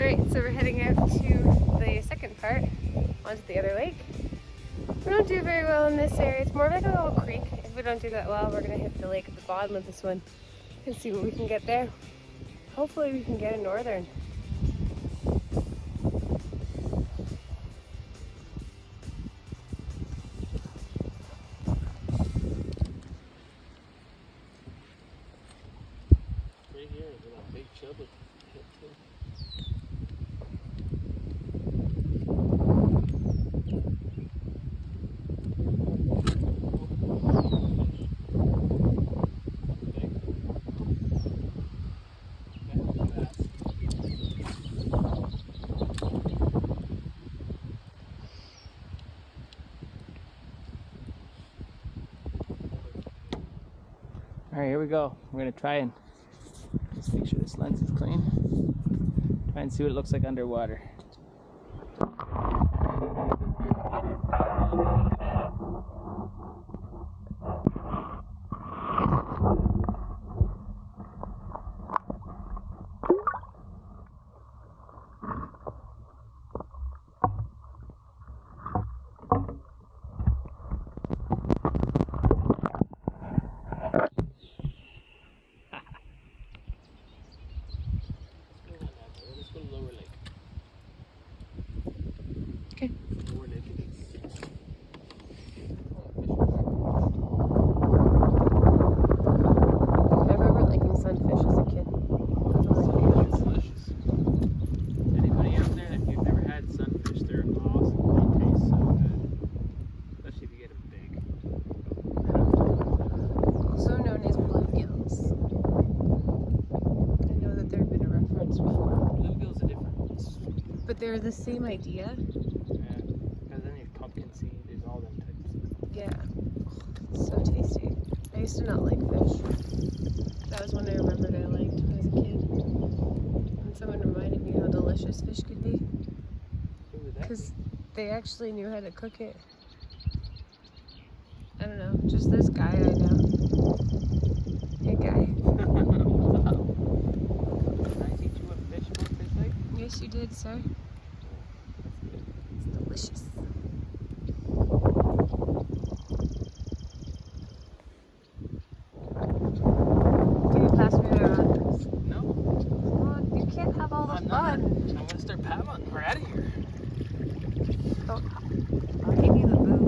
Alright, so we're heading out to the second part, onto the other lake. We don't do very well in this area. It's more like a little creek. If we don't do that well, we're going to hit the lake at the bottom of this one and see what we can get there. Hopefully we can get a northern. Right here, there's a big chub with hit too. Alright, here we go. We're going to try and just make sure this lens is clean. Try and see what it looks like underwater. Okay. I remember liking sunfish as a kid. It's delicious. Anybody out there, if you've never had sunfish, they're awesome. They taste so good. Especially if you get them big. Also known as bluegills. I know that there have been a reference before. Bluegills are different. But they're the same idea. Yeah. Because then you have pumpkin seed, there's all them types. Yeah. So tasty. I used to not like fish. That was one I remembered I liked when I was a kid. And someone reminded me how delicious fish could be. Who would that be? Because they actually knew how to cook it. I don't know, just this guy I know. Hey guy. What's up? Can I teach you what fish supposed to taste like? Yes you did, sir. It's delicious. Can you pass me around? No. Well, you can't have all the I'm not. fun. I'm gonna start paddling. We're out of here. Oh, I'll give you the boot.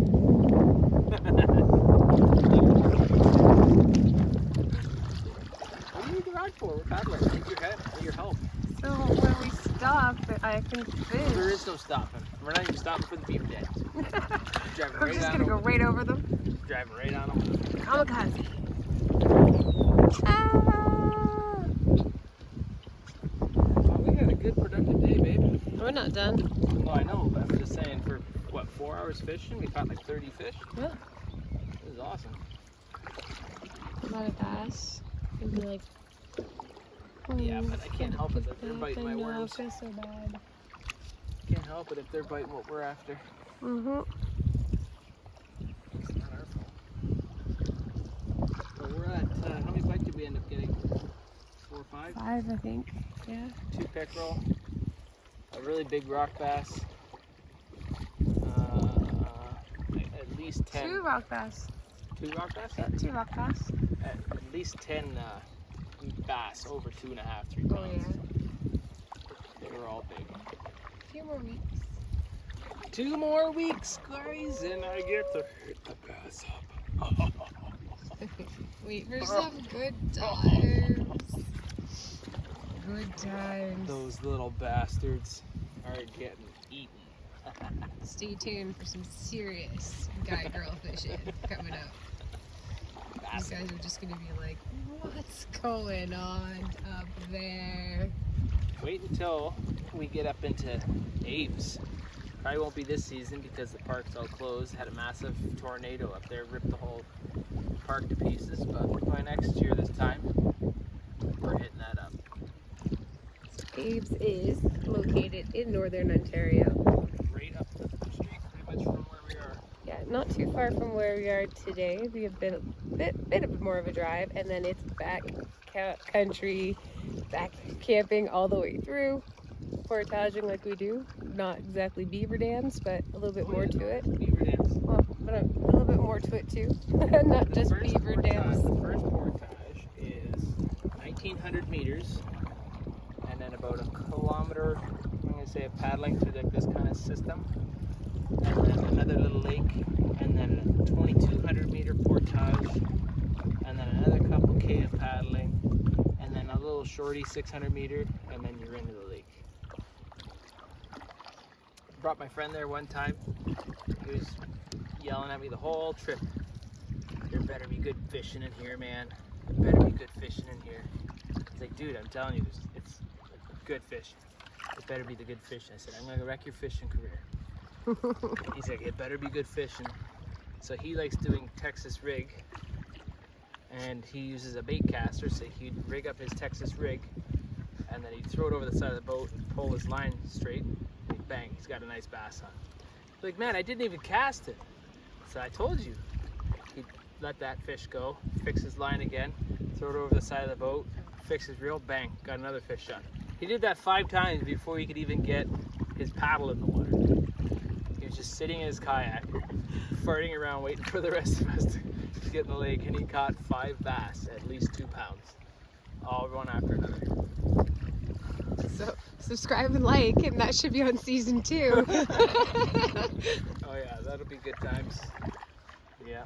What do you need the rod for? We're paddling. I need your help. So when we stop, I can fish. There is no stopping. We're not even stopping for the beaver dams. Driving We're right just on gonna go them. right over them. Driving right on them. Kamikaze. Ah! Well, we had a good productive day, babe. We're not done. Well, I know, but I'm just saying for, what, 4 hours fishing? We caught like 30 fish? Yeah. It was awesome. A lot of bass. Maybe like. Yeah, but I can't help it that they're biting my I know, worms. I feel so bad. Can't help it if they're biting what we're after. Mm-hmm. It's not our fault. So we're at, how many bites did we end up getting? 4 or 5? 5, I think. Yeah. 2 peckerel, a really big rock bass, at least 10. 2 rock bass. 2 rock bass? Yeah, 2 rock bass. At least 10 bass over 2.5, 3 Oh, pounds. yeah. They were all big. A few more weeks. 2 more weeks, guys, and I get to hit the bass up. Wait for some good times. Good times. Those little bastards are getting eaten. Stay tuned for some serious guy girl fishing coming up. You guys are just gonna be like, what's going on up there? Wait until we get up into Ames. Probably won't be this season because the park's all closed. Had a massive tornado up there, ripped the whole park to pieces. But by next year this time, we're hitting that up. Ames is located in northern Ontario. Right up the street, pretty much from where we are. Yeah, not too far from where we are today. We have been a bit of more of a drive, and then it's back country, back camping all the way through. portaging like we do. Not exactly beaver dams, but a little bit more to it. Beaver dams. Well, but a little bit more to it too. Not just beaver dams. The first portage is 1,900 meters, and then about a kilometer, I'm going to say, of paddling through like this kind of system, and then another little lake, and then a 2,200 meter portage, and then another couple K of paddling, and then a little shorty 600 meter, and then you're into the lake. Brought my friend there one time. He was yelling at me the whole trip. There better be good fishing in here, man. There better be good fishing in here. It's like, dude, I'm telling you, it's good fishing. It better be the good fishing. I said, I'm gonna wreck your fishing career. He's like, it better be good fishing. So he likes doing Texas rig, and he uses a bait caster, so he'd rig up his Texas rig, and then he'd throw it over the side of the boat and pull his line straight. Bang, he's got a nice bass on. Like, man, I didn't even cast it. So I told you. He'd let that fish go, fix his line again, throw it over the side of the boat, fix his reel, bang, got another fish on. He did that 5 times before he could even get his paddle in the water. He was just sitting in his kayak, farting around, waiting for the rest of us to get in the lake, and he caught 5 bass, at least 2 pounds, all one after another. So subscribe and like, and that should be on season 2. Oh yeah, that'll be good times. Yeah.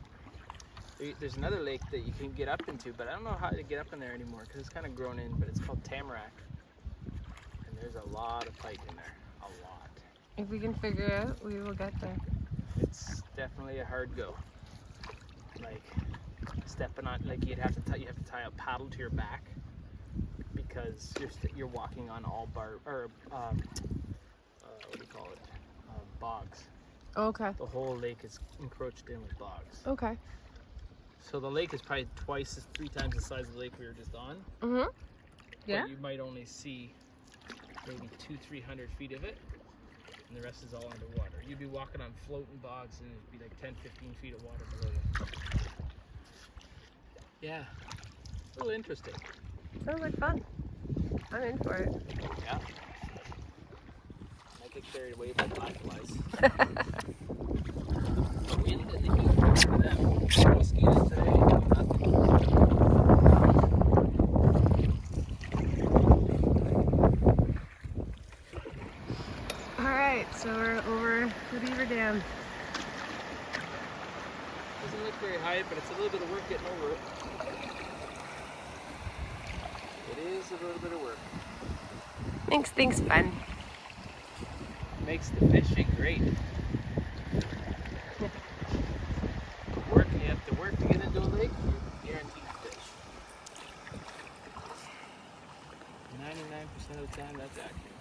There's another lake that you can get up into, but I don't know how to get up in there anymore because it's kind of grown in, but it's called Tamarack. And there's a lot of pike in there. A lot. If we can figure it out, we will get there. It's definitely a hard go. Like stepping on, like you have to tie a paddle to your back because you're walking on all what do you call it? Bogs. Okay. The whole lake is encroached in with bogs. Okay. So the lake is probably 3 times the size of the lake we were just on. Mhm. Yeah. But you might only see maybe 200-300 feet of it, and the rest is all underwater. You'd be walking on floating bogs, and it'd be like 10-15 feet of water below you. Yeah, a little interesting. Sounds like fun. I'm in for it. Yeah. I get carried away by blackflies. The wind and the heat for them. No mosquitoes today. Nothing. All right, so we're over the beaver dam. Doesn't look very high, but it's a little bit of work getting over it. It is a little bit of work. Makes things fun. Makes the fishing great. You have to work to get into a lake, you're guaranteed to fish. 99% of the time, that's accurate.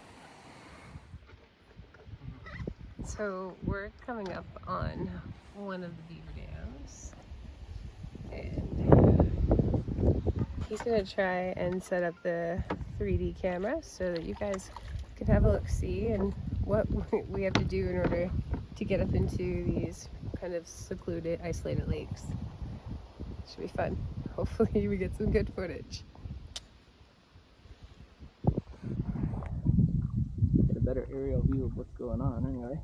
So we're coming up on one of the beaver dams, and he's gonna try and set up the 3D camera so that you guys can have a look-see and what we have to do in order to get up into these kind of secluded, isolated lakes. Should be fun. Hopefully we get some good footage. Get a better aerial view of what's going on anyway.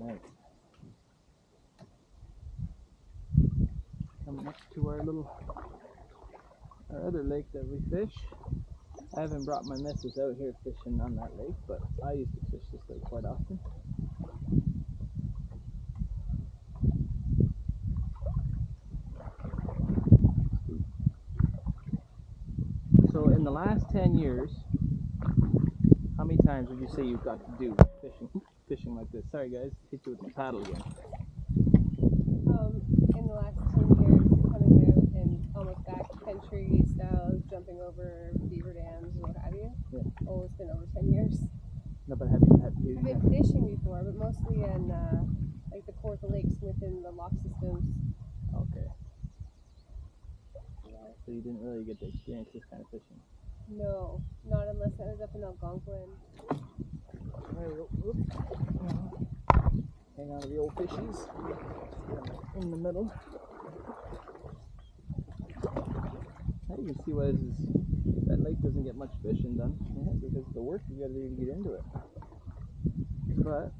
Alright. Coming up to our other lake that we fish. I haven't brought my missus out here fishing on that lake, but I used to fish this lake quite often. So in the last 10 years, how many times would you say you've got to do fishing like this? Sorry guys, hit you with my paddle again. In the last 10 years, coming out and almost backcountry style, jumping over beaver dams and what have you. Yeah. Oh, it's been over 10 years. No, but have you I've been fishing before, but mostly in like the Kawartha Lakes within the lock systems. Okay. Yeah, so you didn't really get to experience this kind of fishing. No, not unless I was up in Algonquin. There we go. Oops. Hang on to the old fishies. In the middle. Now you can see why that lake doesn't get much fishing done, because of the work you gotta do to get into it. But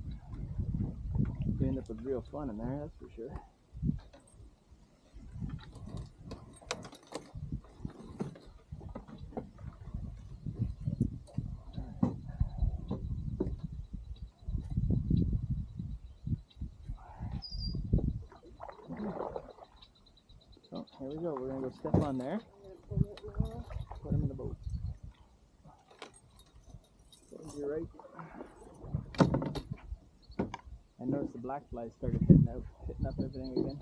you end up with real fun in there, that's for sure. So here we go. We're gonna go step on there. Put him in the boat. You're right. I noticed the black flies started hitting up everything again.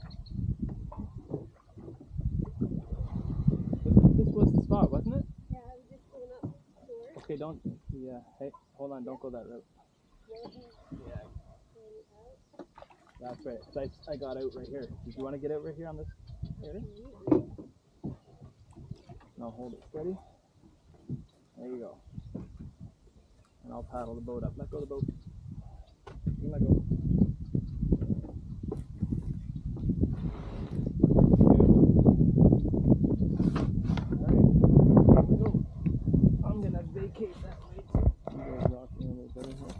This was the spot, wasn't it? Yeah, I was just going up shore. Okay, don't. Yeah. Hey, hold on. Don't go that route. Yeah. That's right. So I got out right here. Did you want to get out right here on this area? Now hold it steady. There you go. And I'll paddle the boat up. Let go of the boat. You let go. I'm gonna vacate that way too. Rocking a little better here.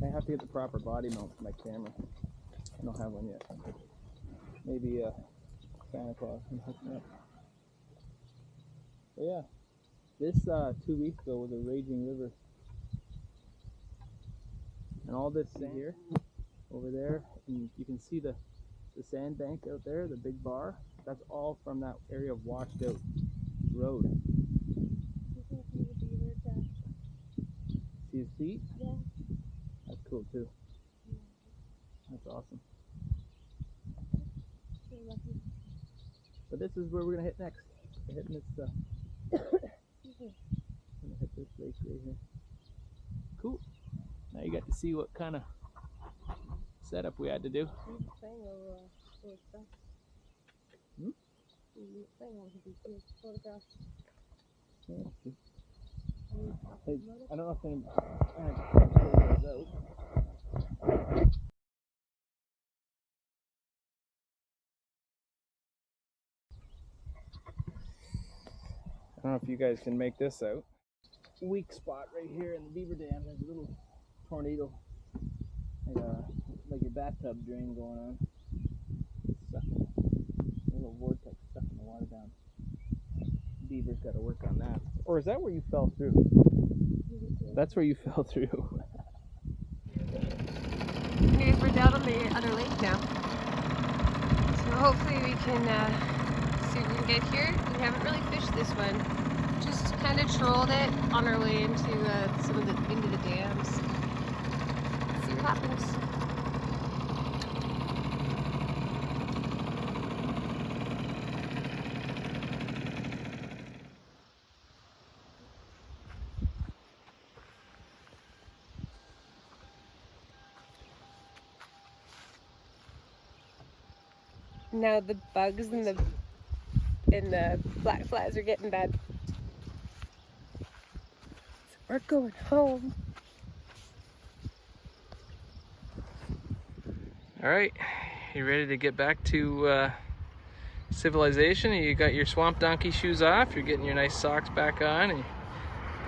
I have to get the proper body mount for my camera. I don't have one yet. Maybe Santa Claus can hook me up. But yeah, this 2 weeks ago was a raging river. And all this here, over there, and you can see the sandbank out there, the big bar. That's all from that area of washed out road. You can see the beaver track. See his feet? Yeah. That's cool too. That's awesome. So lucky. But this is where we're gonna hit next. We're hitting this. I'm gonna hit this lake right here. Cool. Now you got to see what kind of setup we had to do. Yeah, hey, I don't know if any out. I don't know if you guys can make this out. Weak spot right here in the beaver dam. There's a little tornado, like your bathtub drain going on. It's sucking, a little vortex sucking the water down. Beaver's got to work on that. Or is that where you fell through? That's where you fell through. Anyways, we're down on the other lake now. So hopefully we can see if we can get here. We haven't really fished this one. Just kind of trolled it on our way into into the dams. See what happens. Now the bugs and the black flies are getting bad. So we're going home. All right, you ready to get back to civilization? You got your swamp donkey shoes off. You're getting your nice socks back on, and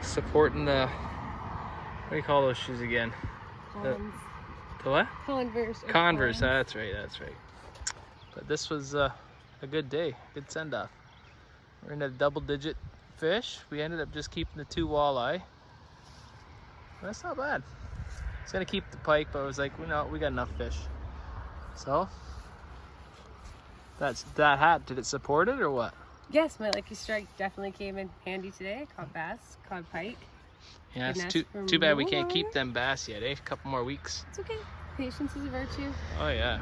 supporting the, what do you call those shoes again? The what? Converse. Converse. That's right. That's right. But this was a good day, good send-off. We're in a double-digit fish. We ended up just keeping the 2 walleye. That's not bad. I was gonna keep the pike, but I was like, no, we got enough fish. So that hat. Did it support it or what? Yes, my lucky strike definitely came in handy today. I caught bass, caught pike. Yeah, it's too bad we can't keep them bass yet, eh? A couple more weeks. It's okay. Patience is a virtue. Oh yeah.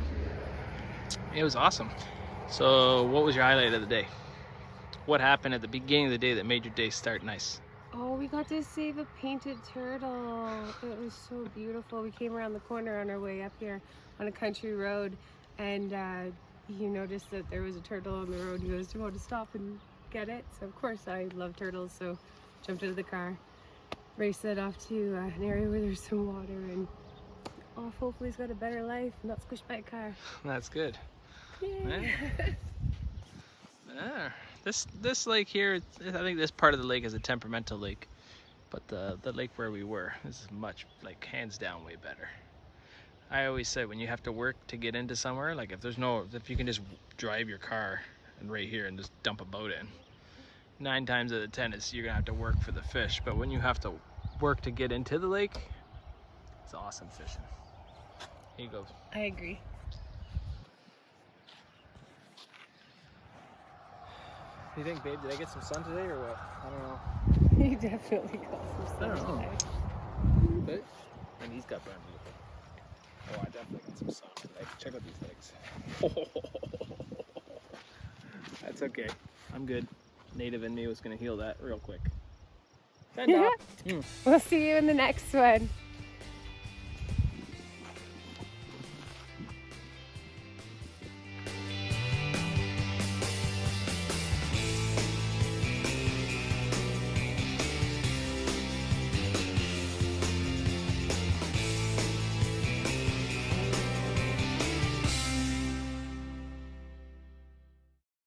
It was awesome. So what was your highlight of the day? What happened at the beginning of the day that made your day start nice? Oh, we got to save a painted turtle. It was so beautiful. We came around the corner on our way up here on a country road, and he noticed that there was a turtle on the road. He goes, "Do you want to stop and get it?" So of course I love turtles, so jumped out of the car, raced it off to an area where there's some water, and off. Hopefully he's got a better life, not squished by a car. That's good. Yay. Yeah. This lake here, I think this part of the lake is a temperamental lake, but the lake where we were is much, like, hands down way better. I always say when you have to work to get into somewhere, like if you can just drive your car and right here and just dump a boat in, 9 times out of 10 you're gonna have to work for the fish. But when you have to work to get into the lake, it's awesome fishing. Here you go. I agree. You think, babe, did I get some sun today or what? I don't know. You definitely got some sun I don't know. today. But, and he's got brand new. Oh, I definitely got some sun today. Check out these legs. That's okay. I'm good. Native in me was gonna heal that real quick. We'll see you in the next one.